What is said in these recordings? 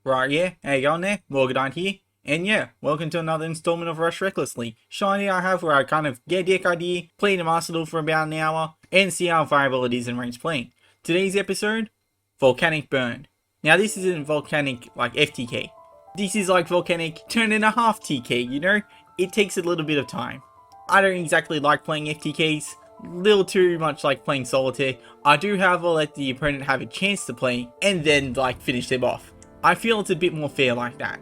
Right, yeah, how you going there? Morgadine here. And yeah, welcome to another installment of Rush Recklessly. Shiny I have where I kind of get a deck idea, play the Arsenal for about an hour, and see how viable it is in range playing. Today's episode, Volcanic Burn. Now this isn't Volcanic like FTK. This is like Volcanic turned in a half TK, you know? It takes a little bit of time. I don't exactly like playing FTKs, little too much like playing Solitaire. I do however let the opponent have a chance to play, and then like finish them off. I feel it's a bit more fair like that.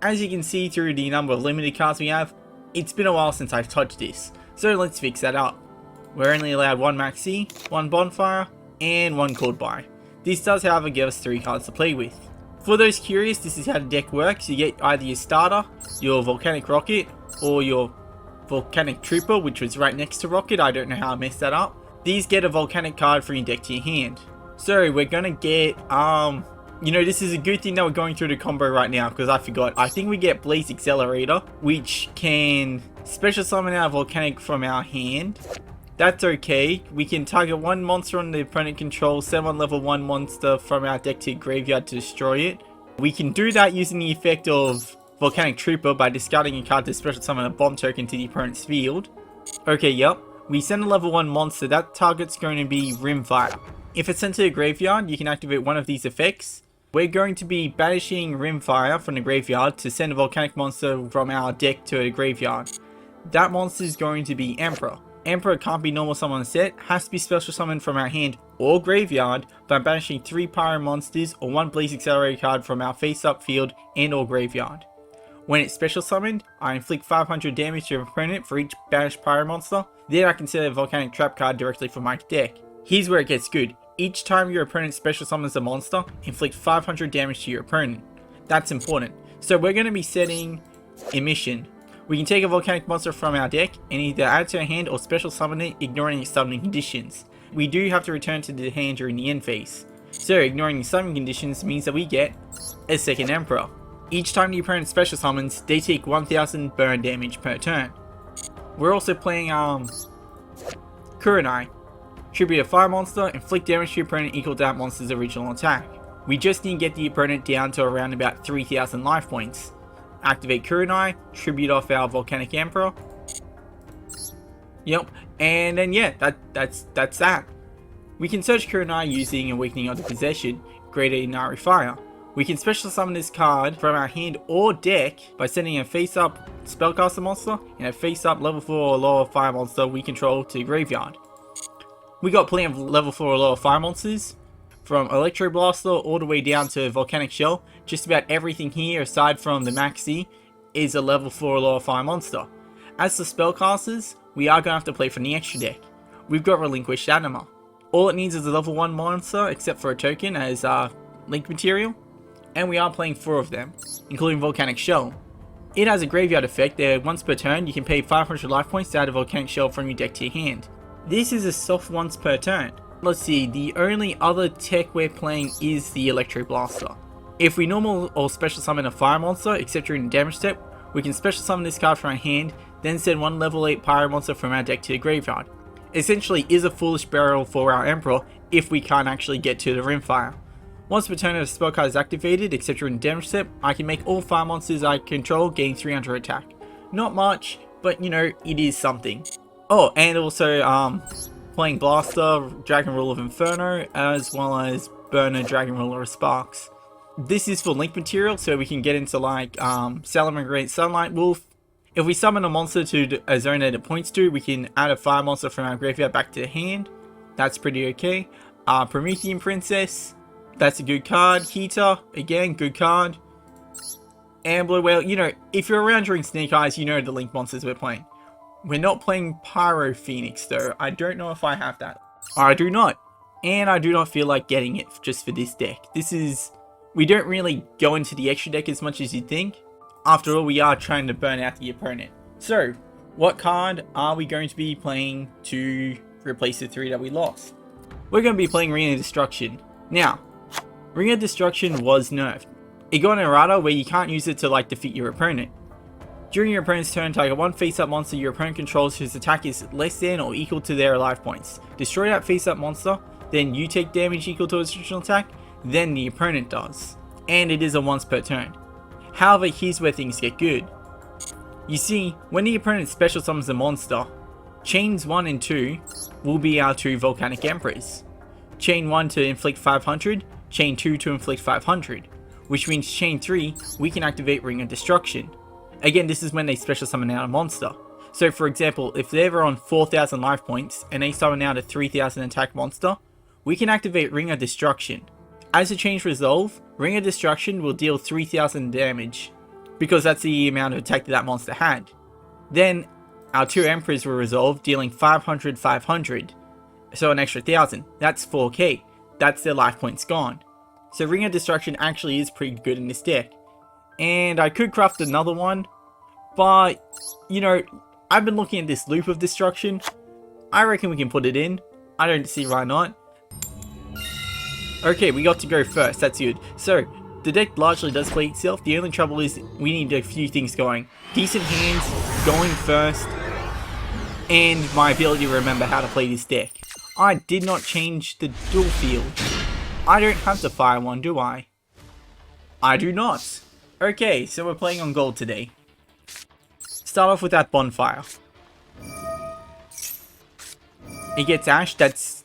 As you can see through the number of limited cards we have, it's been a while since I've touched this, so let's fix that up. We're only allowed one Maxi, one Bonfire, and one Called By. This does however give us 3 cards to play with. For those curious, this is how the deck works. You get either your starter, your Volcanic Rocket, or your Volcanic Trooper, which was right next to Rocket. I don't know how I messed that up. These get a Volcanic card from your deck to your hand. So we're gonna get you know, this is a good thing that we're going through the combo right now because I forgot. I think we get Blaze Accelerator, which can special summon our Volcanic from our hand. That's okay. We can target one monster on the opponent controls, send one level 1 monster from our deck to graveyard to destroy it. We can do that using the effect of Volcanic Trooper by discarding a card to special summon a bomb token to the opponent's field. Okay, yep. We send a level 1 monster. That target's going to be Rimfire. If it's sent to the graveyard, you can activate one of these effects. We're going to be banishing Rimfire from the graveyard to send a Volcanic monster from our deck to a graveyard. That monster is going to be Emperor. Emperor can't be normal summon set, has to be special summoned from our hand or graveyard by banishing 3 Pyro monsters or 1 Blaze Accelerator card from our face-up field and or graveyard. When it's special summoned, I inflict 500 damage to your opponent for each banished Pyro monster, then I can set a Volcanic Trap card directly from my deck. Here's where it gets good. Each time your opponent special summons a monster, inflict 500 damage to your opponent. That's important. So we're going to be setting Emission. We can take a Volcanic monster from our deck and either add it to our hand or special summon it, ignoring its summoning conditions. We do have to return to the hand during the end phase. So ignoring the summoning conditions means that we get a second Emperor. Each time the opponent special summons, they take 1000 burn damage per turn. We're also playing Kurenai. Tribute a fire monster, inflict damage to your opponent equal to that monster's original attack. We just need to get the opponent down to around about 3000 life points. Activate Kurenai, tribute off our Volcanic Emperor. Yep, and then yeah, that's that. We can search Kurenai using Awakening of the Possession, Greater Inari Fire. We can special summon this card from our hand or deck by sending a face-up Spellcaster monster and a face-up level 4 or lower fire monster we control to the graveyard. We got plenty of level 4 or lower fire monsters, from Electro Blaster all the way down to Volcanic Shell. Just about everything here, aside from the Maxi, is a level 4 or lower fire monster. As for spellcasters, we are going to have to play from the extra deck. We've got Relinquished Anima. All it needs is a level 1 monster, except for a token as link material, and we are playing 4 of them, including Volcanic Shell. It has a graveyard effect that once per turn you can pay 500 life points to add a Volcanic Shell from your deck to your hand. This is a soft once per turn. Let's see, the only other tech we're playing is the Electro Blaster. If we normal or special summon a fire monster, except during the damage step, we can special summon this card from our hand, then send 1 level 8 Pyro monster from our deck to the graveyard. Essentially is a foolish burial for our Emperor if we can't actually get to the Rimfire. Once per turn a spell card is activated, except during the damage step, I can make all fire monsters I control gain 300 attack. Not much, but you know, it is something. Oh, and also playing Blaster, Dragon Rule of Inferno, as well as Burner, Dragon Ruler of Sparks. This is for link material, so we can get into like Salamangreat Sunlight Wolf. If we summon a monster to a zone that it points to, we can add a fire monster from our graveyard back to the hand. That's pretty okay. Promethean Princess, that's a good card. Kita, again, good card. And Blue Whale, you know, if you're around during Snake Eyes, you know the link monsters we're playing. We're not playing Pyro Phoenix though. I don't know if I have that. I do not. And I do not feel like getting it just for this deck. We don't really go into the extra deck as much as you'd think. After all, we are trying to burn out the opponent. So, what card are we going to be playing to replace the 3 that we lost? We're going to be playing Ring of Destruction. Now, Ring of Destruction was nerfed. It got an errata where you can't use it to like defeat your opponent. During your opponent's turn, target 1 face-up monster your opponent controls whose attack is less than or equal to their life points. Destroy that face-up monster, then you take damage equal to its original attack, then the opponent does. and it is a once per turn. However, here's where things get good. You see, when the opponent special summons a monster, chains 1 and 2 will be our 2 Volcanic Emperors. Chain 1 to inflict 500, chain 2 to inflict 500, which means chain 3 we can activate Ring of Destruction. Again, this is when they special summon out a monster. So for example, if they're on 4000 life points and they summon out a 3000 attack monster, we can activate Ring of Destruction. As the chains resolve, Ring of Destruction will deal 3000 damage, because that's the amount of attack that monster had. Then our 2 Emperors will resolve, dealing 500, 500. So an extra 1000. That's 4k. That's their life points gone. So Ring of Destruction actually is pretty good in this deck. And I could craft another one, but, you know, I've been looking at this Loop of Destruction. I reckon we can put it in. I don't see why not. Okay, we got to go first. That's good. So, the deck largely does play itself. The only trouble is we need a few things going. Decent hands, going first, and my ability to remember how to play this deck. I did not change the dual field. I don't have the fire one, do I? I do not. Okay, so we're playing on gold today. Start off with that bonfire. It gets Ash, that's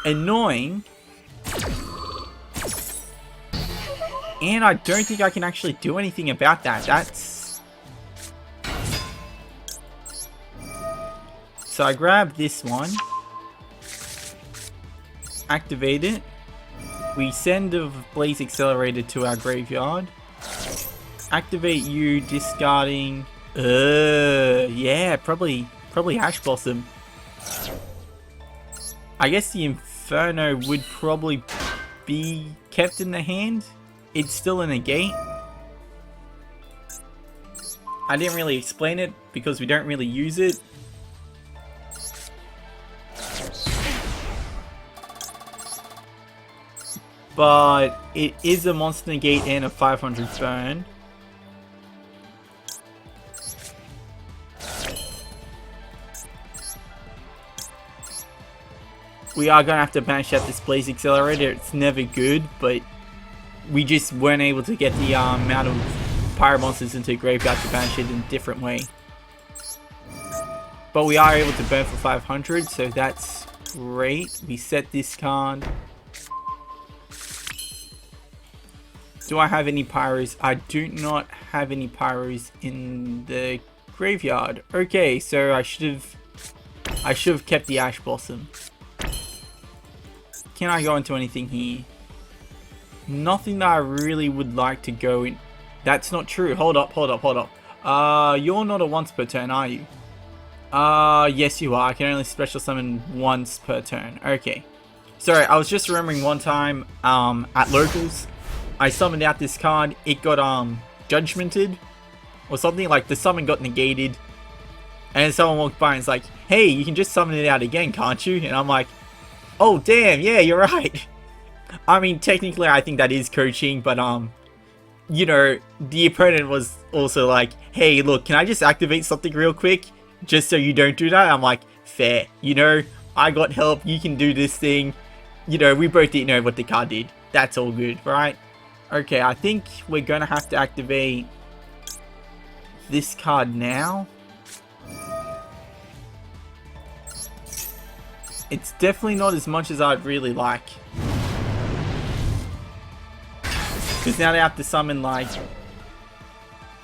annoying. And I don't think I can actually do anything about that. That's... So I grab this one. Activate it. We send a Blaze Accelerator to our graveyard. Activate you, discarding... yeah, probably Ash Blossom. I guess the Inferno would probably be kept in the hand. It's still a negate. I didn't really explain it because we don't really use it. But it is a monster negate and a 500 burn. We are going to have to banish out this Blaze Accelerator. It's never good, but we just weren't able to get the amount of Pyro Monsters into the graveyard to banish it in a different way. But we are able to burn for 500, so that's great. We set this card. Do I have any Pyros? I do not have any Pyros in the graveyard. Okay, so I should have kept the Ash Blossom. Can I go into anything here? Nothing that I really would like to go in. That's not true. Hold up. You're not a once per turn, are you? Yes you are. I can only special summon once per turn. Okay. Sorry, I was just remembering one time, at locals, I summoned out this card. It got, judgmented. Or something, like the summon got negated. And someone walked by and was like, hey, you can just summon it out again, can't you? And I'm like, oh damn, yeah, you're right. I mean, technically I think that is coaching, but you know, the opponent was also like, hey, look, can I just activate something real quick? Just so you don't do that? I'm like, fair. You know, I got help, you can do this thing. You know, we both didn't know what the card did. That's all good, right? Okay, I think we're gonna have to activate this card now. It's definitely not as much as I'd really like. Because now they have to summon like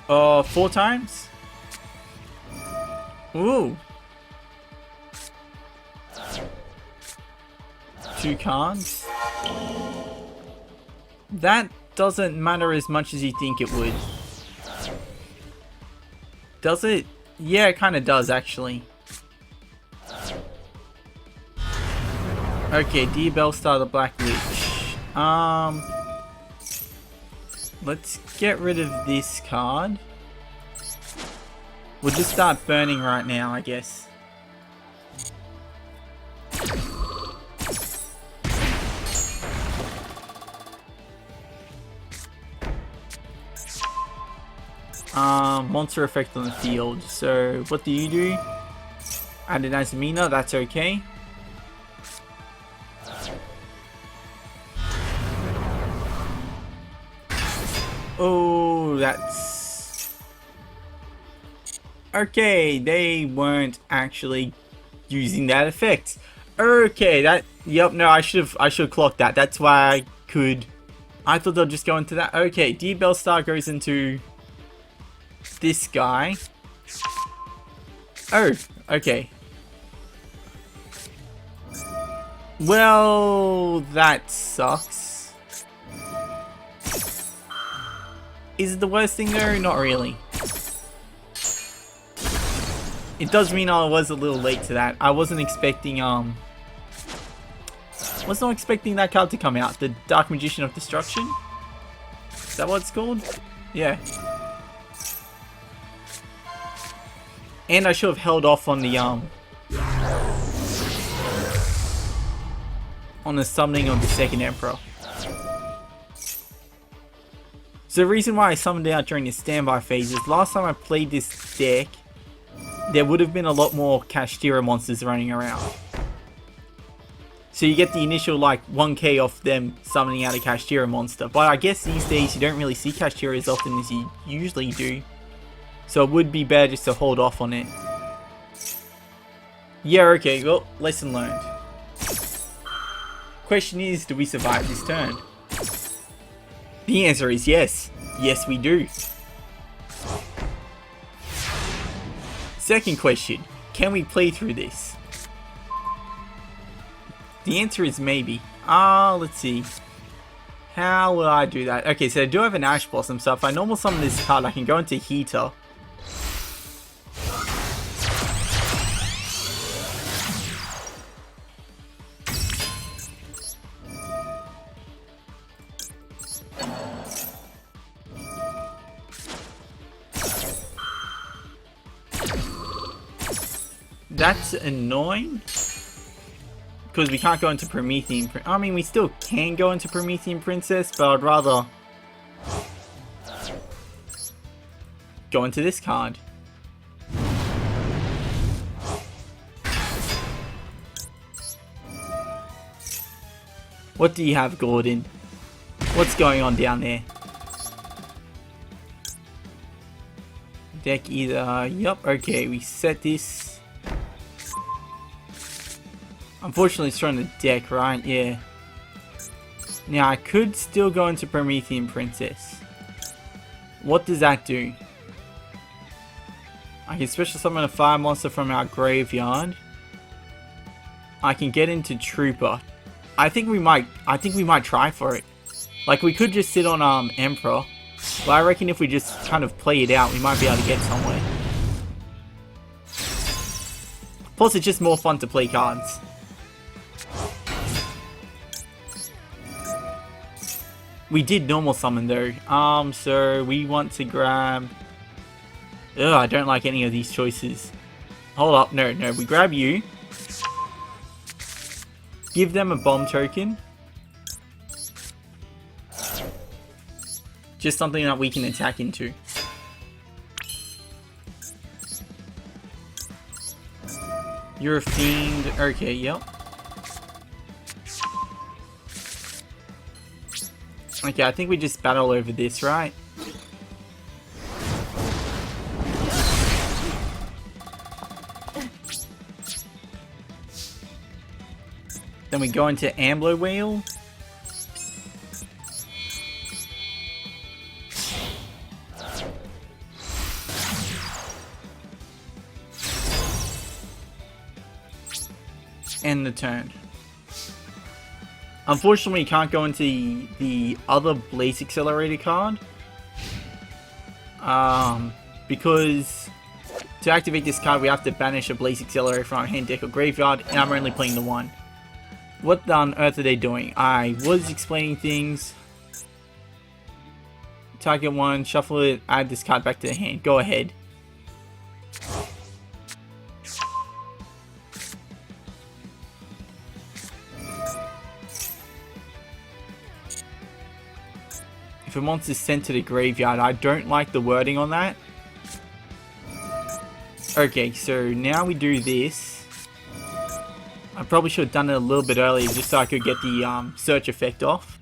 4 times? Ooh. 2 cards. That doesn't matter as much as you think it would. Does it? Yeah, it kind of does actually. Okay, Dear Bellstar the Black Witch. Let's get rid of this card. We'll just start burning right now, I guess. Monster effect on the field. So, what do? Add an Azamina, that's okay. Oh, that's... Okay, they weren't actually using that effect. Okay, that... Yep, no, I should have clocked that. That's why I could... I thought they'll just go into that. Okay, Deep Bellstar goes into this guy. Oh, okay. Well, that sucks. Is it the worst thing though? Not really. It does mean I was a little late to that. I wasn't expecting was not expecting that card to come out. The Dark Magician of Destruction? Is that what it's called? Yeah. And I should have held off on the summoning of the second Emperor. So the reason why I summoned out during the standby phase is last time I played this deck, there would have been a lot more Kashtira monsters running around. So you get the initial like 1k off them summoning out a Kashtira monster. But I guess these days you don't really see Kashtira as often as you usually do. So it would be better just to hold off on it. Yeah, okay, well, lesson learned. Question is, do we survive this turn? The answer is yes. Yes, we do. Second question, can we play through this? The answer is maybe. Let's see. How will I do that? Okay, so I do have an Ash Blossom, so if I normal summon this card, I can go into Heater. That's annoying. Because we can't go into Promethean I mean, we still can go into Promethean Princess, but I'd rather go into this card. What do you have, Gordon? What's going on down there? Deck either... Yup, okay, we set this... Unfortunately, it's throwing the deck, right? Yeah. Now, I could still go into Promethean Princess. What does that do? I can special summon a fire monster from our graveyard. I can get into Trooper. I think we might try for it. Like, we could just sit on Emperor. But I reckon if we just kind of play it out, we might be able to get somewhere. Plus, it's just more fun to play cards. We did normal summon though. So we want to grab... Ugh, I don't like any of these choices. Hold up, no, we grab you. Give them a bomb token. Just something that we can attack into. You're a fiend. Okay, yep. Okay, I think we just battle over this, right? Then we go into Ambler Wheel. End the turn. Unfortunately, you can't go into the other Blaze Accelerator card. Because to activate this card, we have to banish a Blaze Accelerator from our hand, deck, or graveyard, and I'm only playing the one. What on earth are they doing? I was explaining things. Target one, shuffle it, add this card back to the hand. Go ahead. If a monster is sent to the graveyard, I don't like the wording on that. Okay, so now we do this. I probably should have done it a little bit earlier just so I could get the search effect off.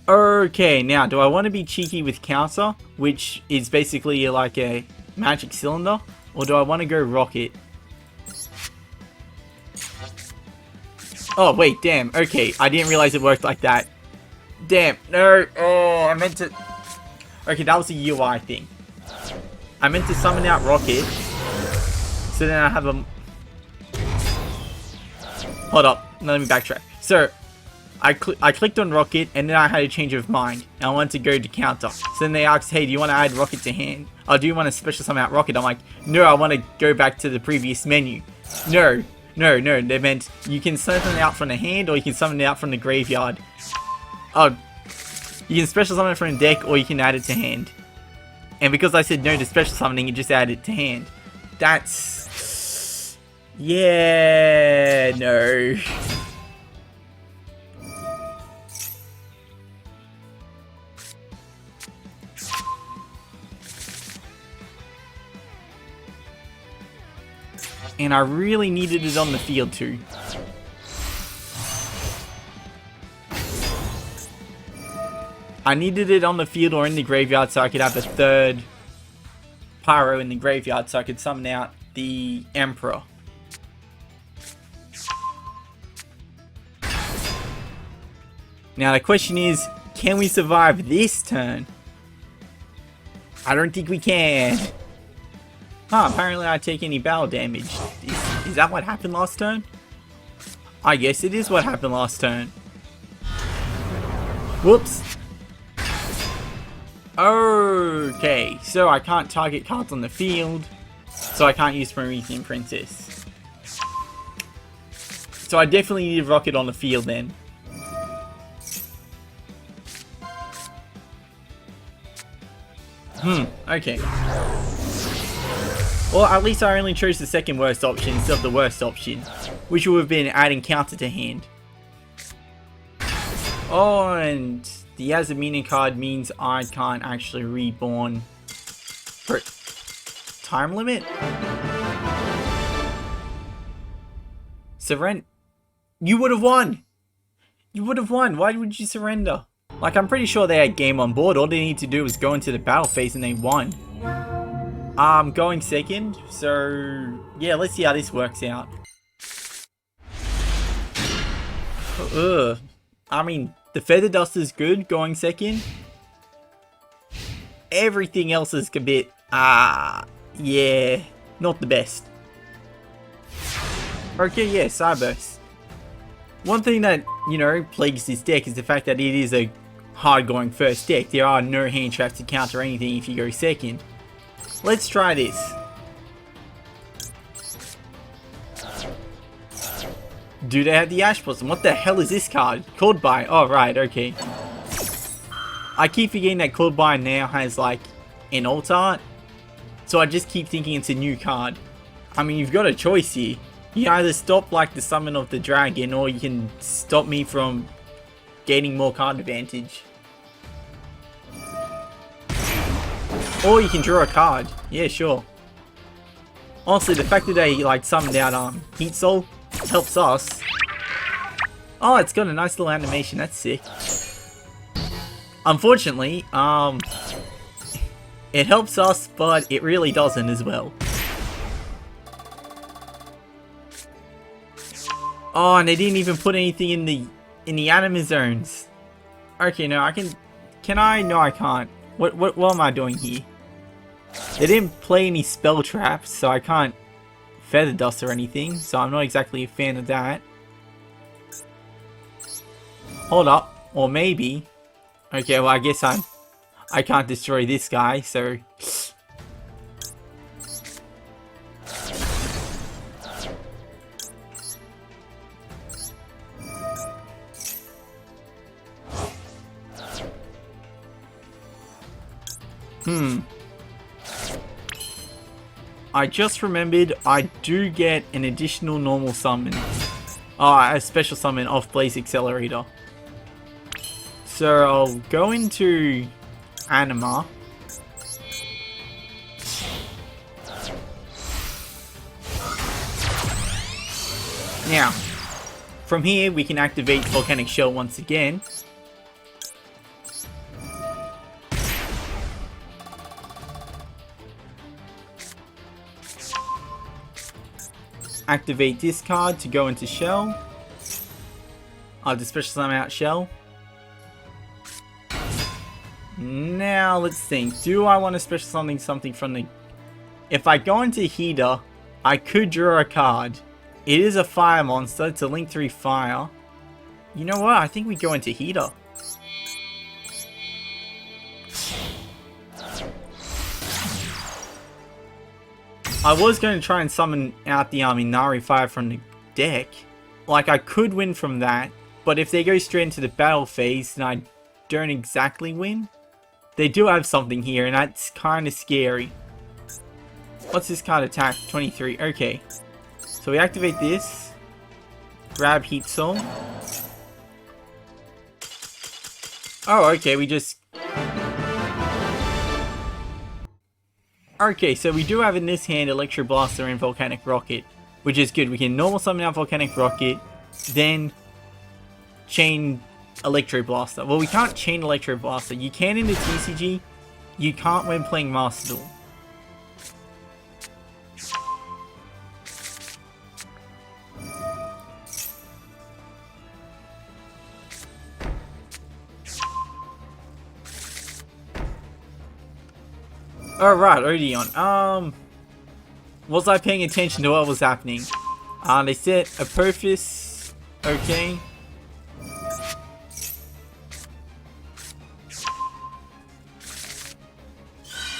Okay, now, do I want to be cheeky with counter, which is basically like a magic cylinder, or do I want to go rocket? Oh, wait, damn. Okay, I didn't realize it worked like that. Damn, no. Oh, I meant to... Okay, that was a UI thing. I meant to summon out rocket, so then I have a... Hold up, let me backtrack. So, I clicked on rocket, and then I had a change of mind, and I wanted to go to counter. So then they asked, hey, do you want to add rocket to hand? Or do you want to special summon out rocket? I'm like, no, I want to go back to the previous menu. No, they meant you can summon it out from the hand, or you can summon it out from the graveyard. Oh, you can special summon it from the deck, or you can add it to hand. And because I said no to special summoning, it just added it to hand. That's... Yeah, no. And I really needed it on the field too. I needed it on the field or in the graveyard so I could have a third pyro in the graveyard so I could summon out the Emperor. Now the question is, can we survive this turn? I don't think we can. Huh, apparently I take any battle damage. Is that what happened last turn? I guess it is what happened last turn. Whoops. Okay, so I can't target cards on the field, so I can't use Promethean Princess. So I definitely need Rocket on the field then. Okay. Well, at least I only chose the second worst option instead of the worst option, which would have been adding counter to hand. Oh, and the Yasmina card means I can't actually reborn for time limit? Surrender. You would have won! You would have won! Why would you surrender? Like, I'm pretty sure they had game on board. All they need to do is go into the battle phase and they won. I'm going second, so yeah, let's see how this works out. Ugh. I mean, the Feather Duster's good going second. Everything else is a bit, yeah, not the best. Okay, yeah, Cyburst. One thing that, you know, plagues this deck is the fact that it is a hard-going first deck. There are no hand traps to counter anything if you go second. Let's try this. Do they have the Ash Blossom? What the hell is this card? Called by. Oh, right, okay. I keep forgetting that Called by now has, like, an alt art. So I just keep thinking it's a new card. I mean, you've got a choice here. You can either stop, like, the summon of the dragon, or you can stop me from gaining more card advantage. Or you can draw a card. Yeah, sure. Honestly, the fact that they, like, summoned out, Heat Soul helps us. Oh, it's got a nice little animation. That's sick. Unfortunately, it helps us, but it really doesn't as well. Oh, and they didn't even put anything in the anima zones. Okay, no, I can I? No, I can't. What am I doing here? They didn't play any spell traps, so I can't Feather Dust or anything, so I'm not exactly a fan of that. Hold up, or maybe. Okay, well I guess I can't destroy this guy, so. I just remembered I do get an additional normal summon. A special summon off Blaze Accelerator. So I'll go into Anima. Now, from here we can activate Volcanic Shell once again. activate this card to go into shell. I'll just special summon out shell. Now let's think. Do I want to special summon something from the... If I go into heater, I could draw a card. It is a fire monster. It's a link 3 fire. You know what? I think we go into heater. I was going to try and summon out the Inari fire from the deck. Like, I could win from that. But if they go straight into the battle phase, then I don't exactly win. They do have something here, and that's kind of scary. What's this card attack? 23. Okay. So we activate this. Grab Heat Soul. Oh, okay. We just... Okay, so we do have in this hand Electro Blaster and Volcanic Rocket. Which is good. We can normal summon out Volcanic Rocket. Then... chain Electro Blaster. Well, we can't chain Electro Blaster. You can in the TCG. You can't when playing Master Duel. Alright, Odeon. Was I paying attention to what was happening? They said a purpose. Okay.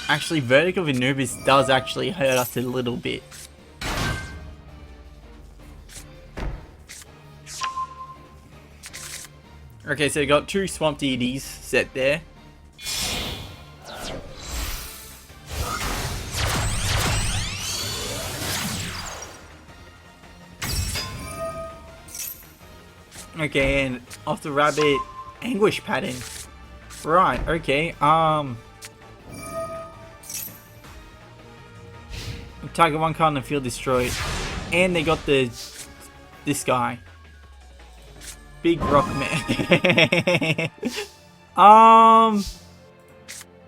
Actually, Vertigo of Anubis does actually hurt us a little bit. Okay, so we got 2 Swamp Deities set there. Okay, and off the rabbit, Anguish Pattern. Right, okay, target 1 card on the field destroyed. And they got this guy. Big Rock Man.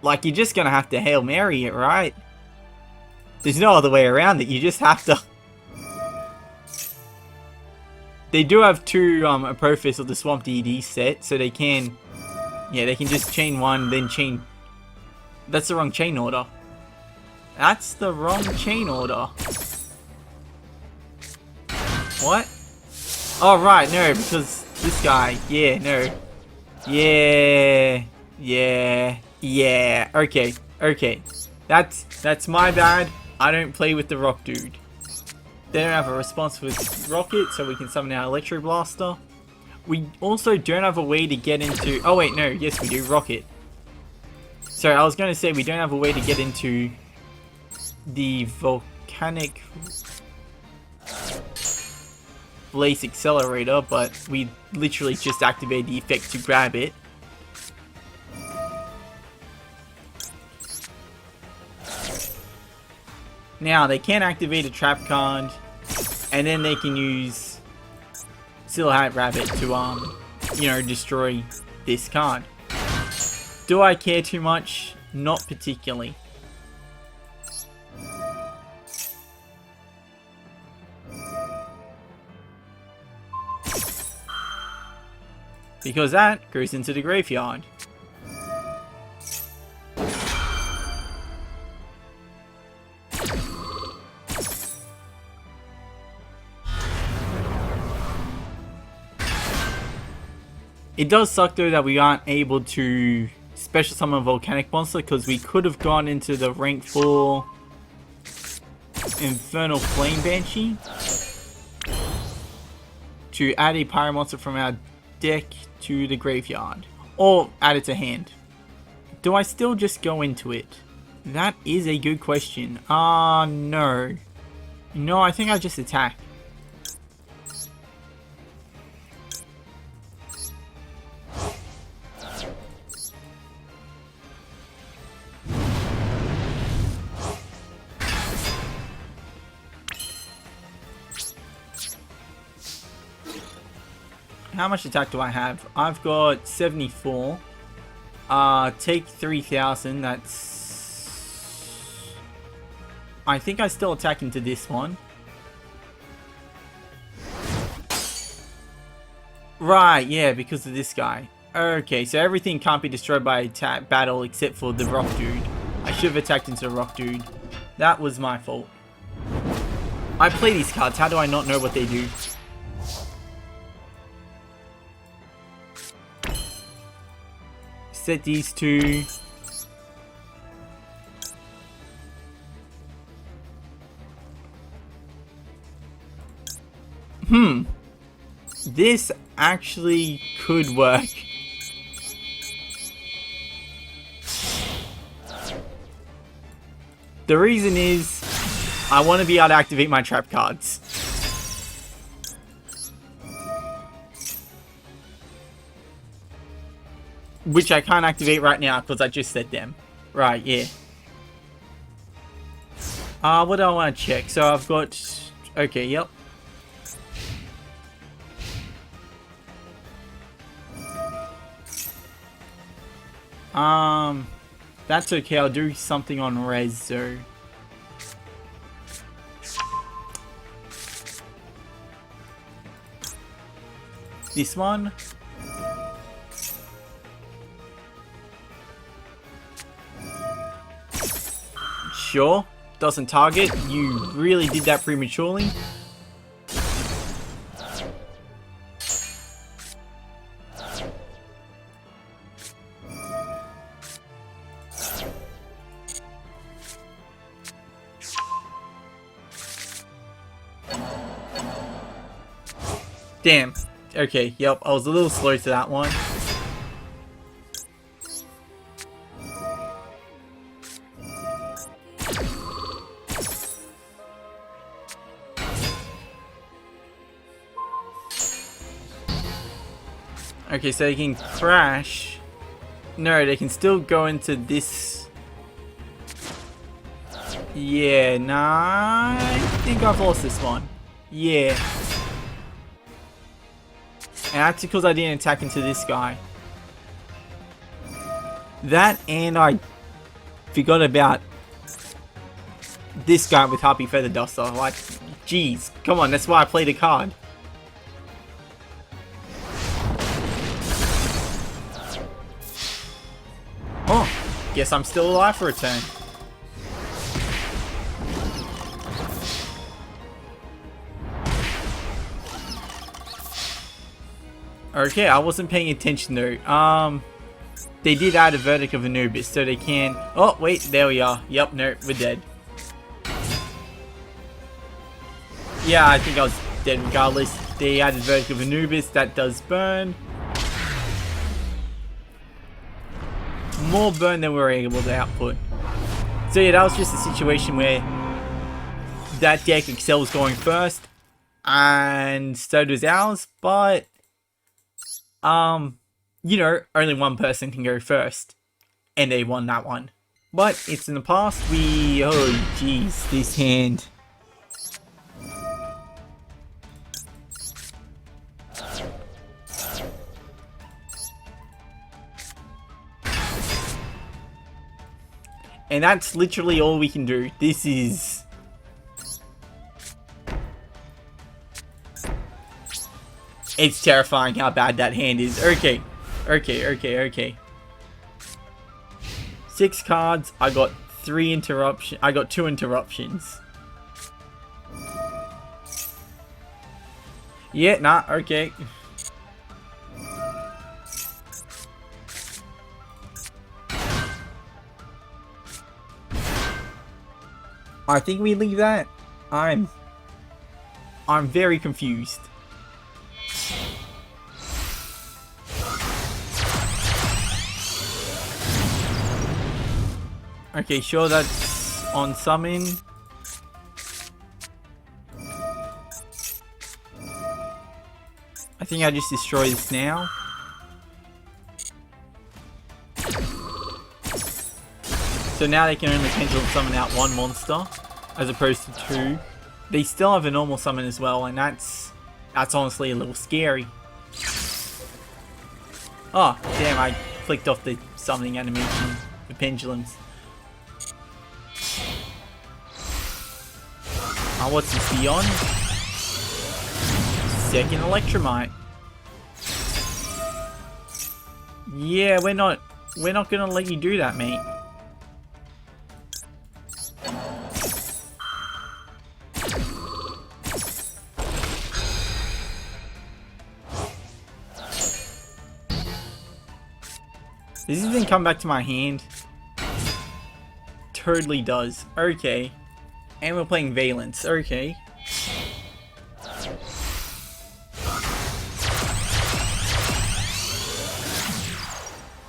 Like, you're just gonna have to Hail Mary it, right? There's no other way around it, you just have to. They do have 2 Apophis of the Swamp DD set, so they can... Yeah, they can just chain 1, then chain... That's the wrong chain order. That's the wrong chain order. What? Oh, right, no, because this guy. Yeah, no. Yeah. Okay, okay. That's my bad. I don't play with the rock dude. They don't have a response with rocket, so we can summon our Electro Blaster. We also don't have a way to get into... Oh wait, no, yes we do, rocket. Sorry, I was going to say we don't have a way to get into the Volcanic Blaze Accelerator, but we literally just activate the effect to grab it. Now, they can activate a trap card, and then they can use Seal Hat Rabbit to, you know, destroy this card. Do I care too much? Not particularly. Because that goes into the graveyard. It does suck though that we aren't able to special summon a Volcanic monster, because we could have gone into the rank 4 Infernal Flame Banshee to add a Pyro monster from our deck to the graveyard, or add it to hand. Do I still just go into it? That is a good question. No. No, I think I just attack. How much attack do I have? I've got 74. Take 3,000. That's... I think I still attack into this one. Right, yeah, because of this guy. Okay, so everything can't be destroyed by battle except for the rock dude. I should have attacked into the rock dude. That was my fault. I play these cards, how do I not know what they do? Set these two. This actually could work. The reason is, I want to be able to activate my trap cards. Which I can't activate right now because I just set them. Right, yeah. What do I want to check? So I've got... Okay, yep. That's okay, I'll do something on res, so... This one. Sure, doesn't target. You really did that prematurely. Damn. Okay, yep, I was a little slow to that one. Okay, so they can crash. No, they can still go into this. Yeah, nah, I think I've lost this one. Yeah. And that's because I didn't attack into this guy. That, and I forgot about this guy with Harpy Feather Duster. Like, jeez, come on, that's why I played a card. Oh, guess I'm still alive for a turn. Okay, I wasn't paying attention though. They did add a Verdict of Anubis, so they can... Oh, wait, there we are. Yep, no, we're dead. Yeah, I think I was dead regardless. They added Verdict of Anubis, that does burn. More burn than we were able to output. So yeah, that was just a situation where that deck excels going first, and so does ours, but... you know, only one person can go first, and they won that one. But it's in the past. Oh jeez, this hand. And that's literally all we can do. This is... It's terrifying how bad that hand is. Okay. Okay. 6 cards. I got 2 interruptions. Yeah, nah, okay. I think we leave that. I'm very confused. Okay, sure, that's on summon. I think I just destroy this now. So now they can only pendulum summon out 1 monster, as opposed to 2. They still have a normal summon as well, and that's honestly a little scary. Oh, damn, I clicked off the summoning animation for pendulums. What's this beyond? Second Electromite. Yeah, we're not gonna let you do that, mate. Does this even come back to my hand? Totally does. Okay. And we're playing Valence. Okay.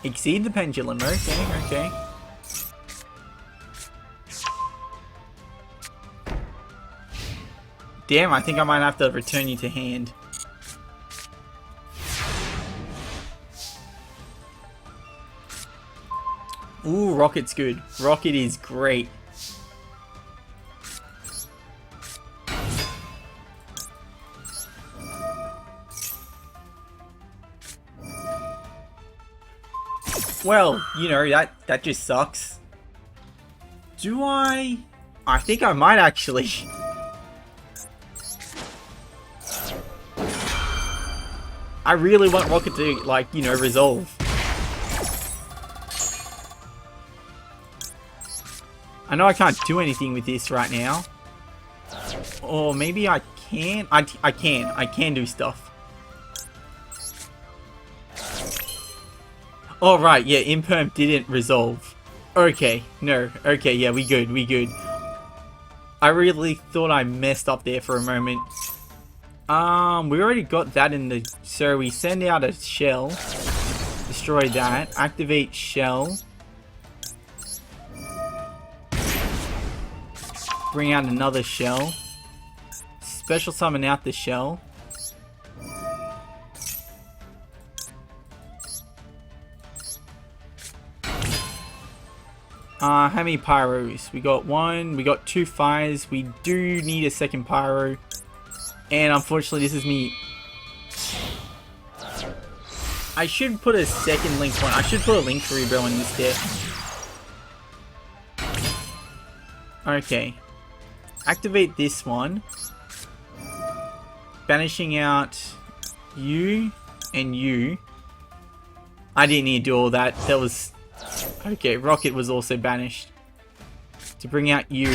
Exceed the pendulum. Okay, okay. Damn, I think I might have to return you to hand. Ooh, Rocket's good. Rocket is great. Well, you know, that just sucks. Do I? I think I might actually. I really want Rocket to, like, you know, resolve. I know I can't do anything with this right now. Or maybe I can. I can do stuff. Oh, right, yeah, Imperm didn't resolve. Okay, no, okay, yeah, we good, we good. I really thought I messed up there for a moment. We already got that in the... So we send out a shell. Destroy that. Activate shell. Bring out another shell. Special summon out the shell. How many pyros? We got one, we got 2 fires. We do need a second pyro. And unfortunately, this is me. I should put a second link one. I should put a link cerebro in this deck. Okay. Activate this one. Banishing out you and you. I didn't need to do all that. That was... Okay, Rocket was also banished. To bring out you.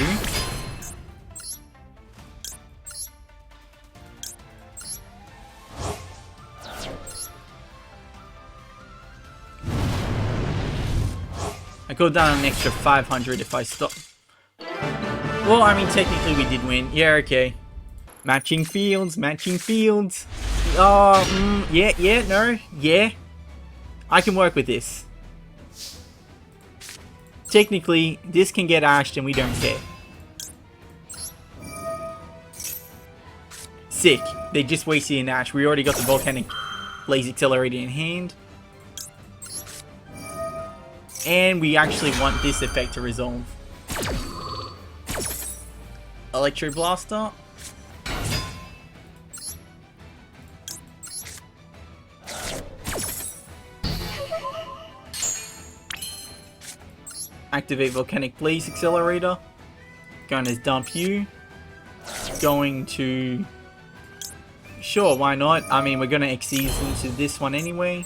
I could have done an extra 500 if I stop. Well, I mean, technically we did win. Yeah, okay. Matching fields, matching fields. Oh, yeah, no, yeah. I can work with this. Technically, this can get ashed and we don't care. Sick. They just wasted an ash. We already got the Volcanic Blaze Accelerator in hand. And we actually want this effect to resolve. Electro Blaster. Activate Volcanic Blaze Accelerator. Going to dump you. Going to... Sure, why not? I mean, we're going to exceed into this one anyway.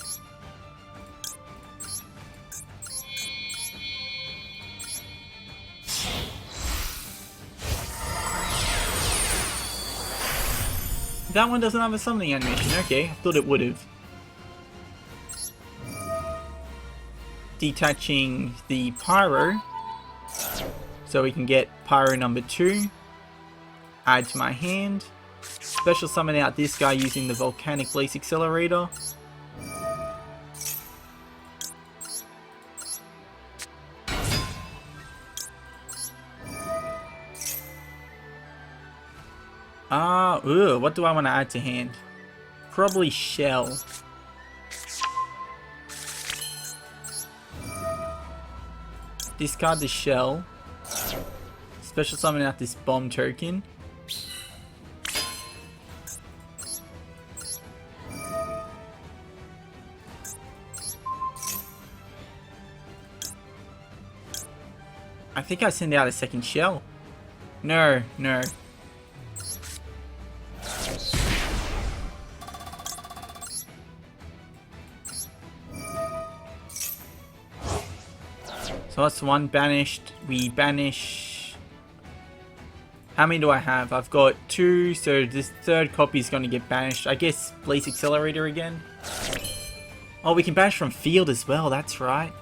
That one doesn't have a summoning animation. Okay, I thought it would have. Detaching the Pyro. So we can get Pyro number 2. Add to my hand. Special summon out this guy using the Volcanic Blaze Accelerator. What do I want to add to hand? Probably Shell. Discard the Shell. Special summon out this Bomb token. I think I send out a second Shell. No, no. So that's one banished. We banish... How many do I have? I've got 2, so this third copy is going to get banished. I guess Blaze Accelerator again. Oh, we can banish from field as well, that's right.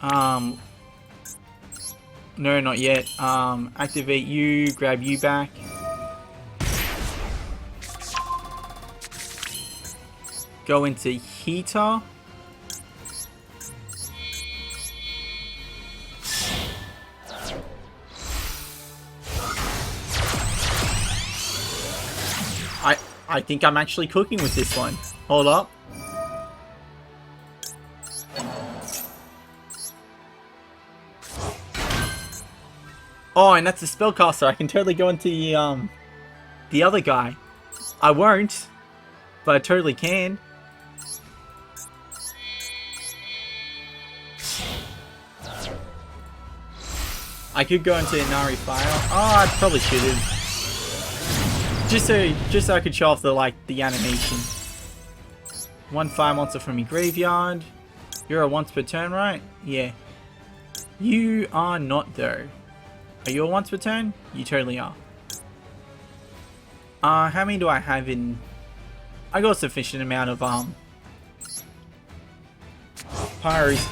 No, not yet. Activate you, grab you back. Go into heater. I think I'm actually cooking with this one. Hold up. Oh, and that's a spellcaster. I can totally go into the other guy. I won't, but I totally can. I could go into Inari Fire. Oh, I probably should have. Just so I could show off the animation. 1 fire monster from your graveyard. You're a once per turn, right? Yeah. You are not though. Are you a once per turn? You totally are. How many do I have in? I got a sufficient amount of pyros,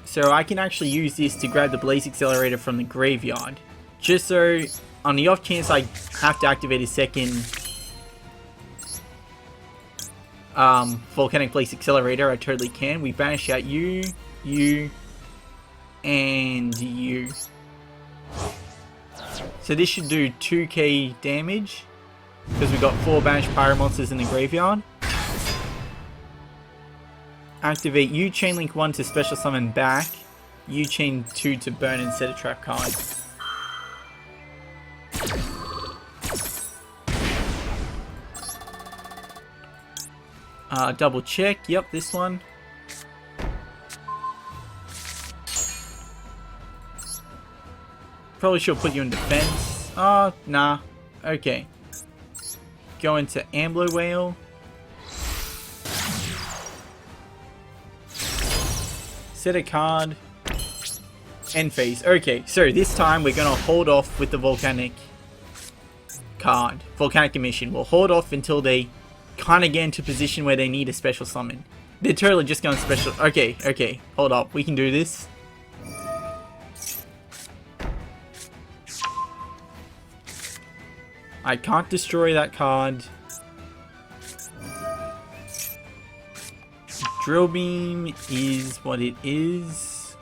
so I can actually use this to grab the Blaze Accelerator from the graveyard. Just so, on the off chance I have to activate a second Volcanic Blaze Accelerator, I totally can. We banish out you, and you. So this should do 2k damage, because we got 4 banished pyro monsters in the graveyard. Activate you, Chainlink 1 to special summon back, you Chain 2 to burn and set a trap card. Double check, yep, this one. Probably should put you in defense. Oh, nah. Okay. Go into Ambler Whale. Set a card. End phase. Okay, so this time we're gonna hold off with the Volcanic card. Volcanic Emission. We'll hold off until they kind of get into position where they need a special summon. They're totally just going special. Okay, hold up. We can do this. I can't destroy that card. Drill Beam is what it is.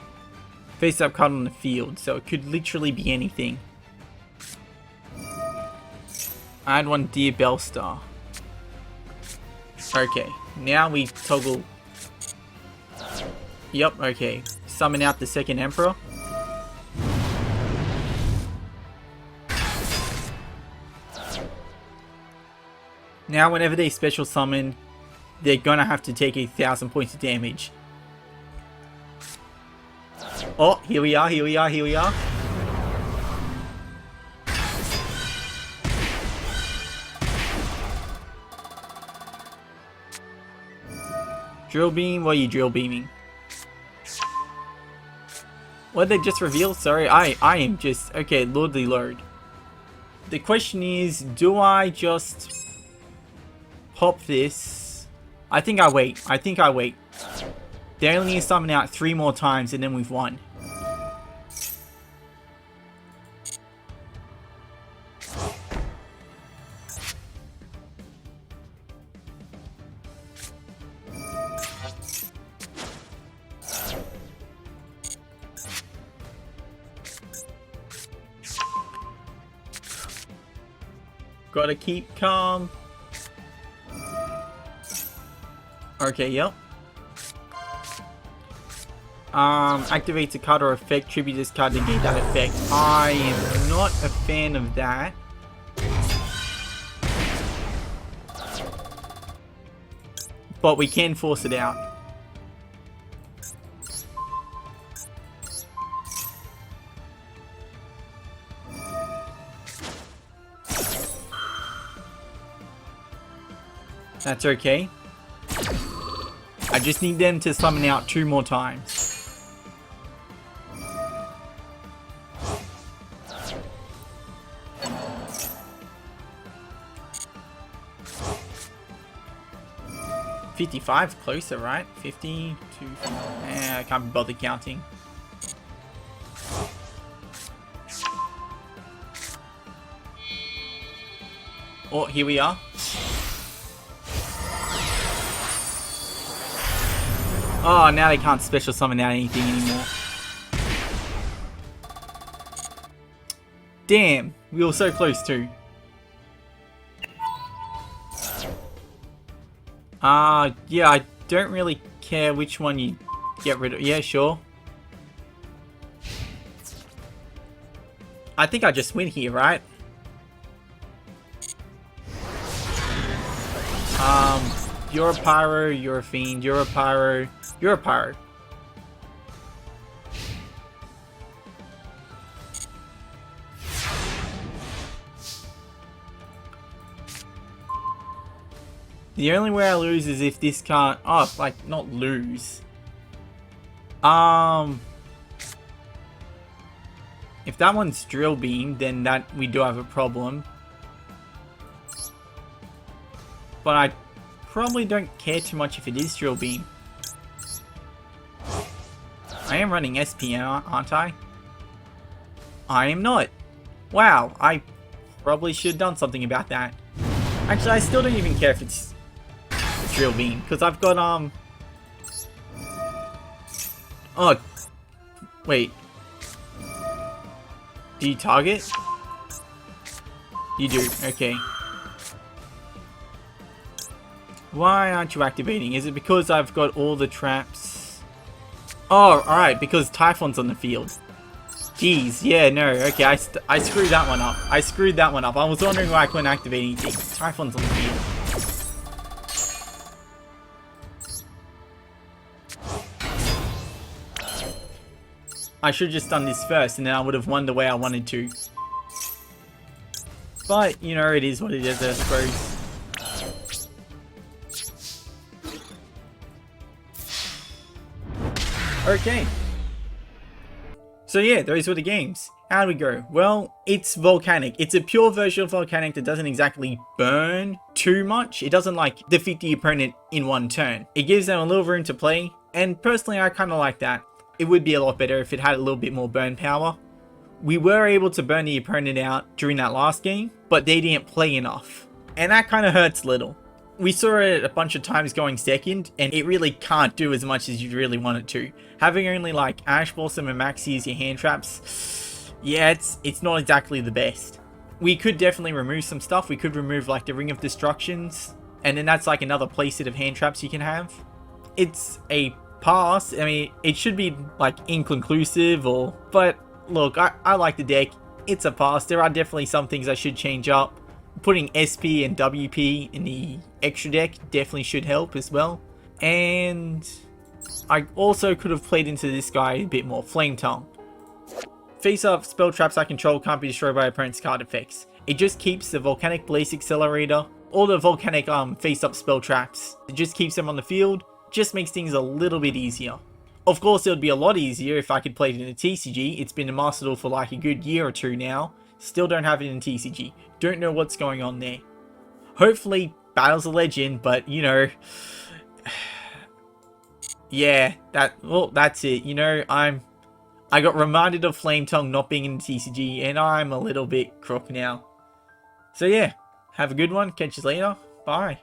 Face up card on the field, so it could literally be anything. Add 1 Dear Bellstar. Okay, now we toggle. Yep, okay. Summon out the second Emperor. Now whenever they special summon, they're gonna have to take 1,000 points of damage. Oh, here we are. Drill Beam, what are you drill beaming? What did they just reveal? Sorry, I am just... Okay, Lordly Lord. The question is, do I just pop this? I think I wait. They only need to summon out 3 more times and then we've won. Gotta keep calm. Okay, yep. Activates a card or effect, tribute this card to gain that effect. I am not a fan of that. But we can force it out. That's okay. I just need them to summon out 2 more times. 55 closer, right? 50 to... I can't be bothered counting. Oh, here we are. Oh, now they can't special summon out anything anymore. Damn, we were so close too. Yeah, I don't really care which one you get rid of. Yeah, sure. I think I just win here, right? You're a pyro, you're a fiend, you're a pyro, you're a pyro. The only way I lose is if this can't... Oh, like, not lose. If that one's drill beam, then that we do have a problem. But I probably don't care too much if it is drill beam. I am running SP, aren't I? I am not. Wow, I probably should have done something about that. Actually, I still don't even care if it's drill beam, because I've got, Oh, wait. Do you target? You do, okay. Why aren't you activating? Is it because I've got all the traps? Oh, alright, because Typhon's on the field. Jeez, yeah, no, okay, I screwed that one up. I screwed that one up. I was wondering why I couldn't activate anything. Typhon's on the field. I should have just done this first, and then I would have won the way I wanted to. But, you know, it is what it is, I suppose. Okay. So yeah, those were the games. How do we go? Well, it's Volcanic. It's a pure version of Volcanic that doesn't exactly burn too much. It doesn't like defeat the opponent in one turn. It gives them a little room to play, and personally I kind of like that. It would be a lot better if it had a little bit more burn power. We were able to burn the opponent out during that last game, but they didn't play enough. And that kind of hurts a little. We saw it a bunch of times going second, and it really can't do as much as you really want it to. Having only like Ash Blossom and Maxi as your hand traps, yeah, it's not exactly the best. We could definitely remove some stuff. We could remove like the Ring of Destructions, and then that's like another playset of hand traps you can have. It's a pass. I mean, it should be like inconclusive, but look, I like the deck. It's a pass. There are definitely some things I should change up. Putting SP and WP in the extra deck definitely should help as well. And I also could have played into this guy a bit more. Flame Tongue. Face up spell traps I control can't be destroyed by opponent's card effects. It just keeps the Volcanic Blaze Accelerator, all the Volcanic face up spell traps. It just keeps them on the field. Just makes things a little bit easier. Of course, it would be a lot easier if I could play it in a TCG. It's been a Master Duel for like a good year or two now. Still don't have it in TCG. Don't know what's going on there. Hopefully, Battle's a Legend, but you know, yeah, that's it. You know, I got reminded of Flame Tongue not being in the TCG, and I'm a little bit crook now. So yeah, have a good one. Catch you later. Bye.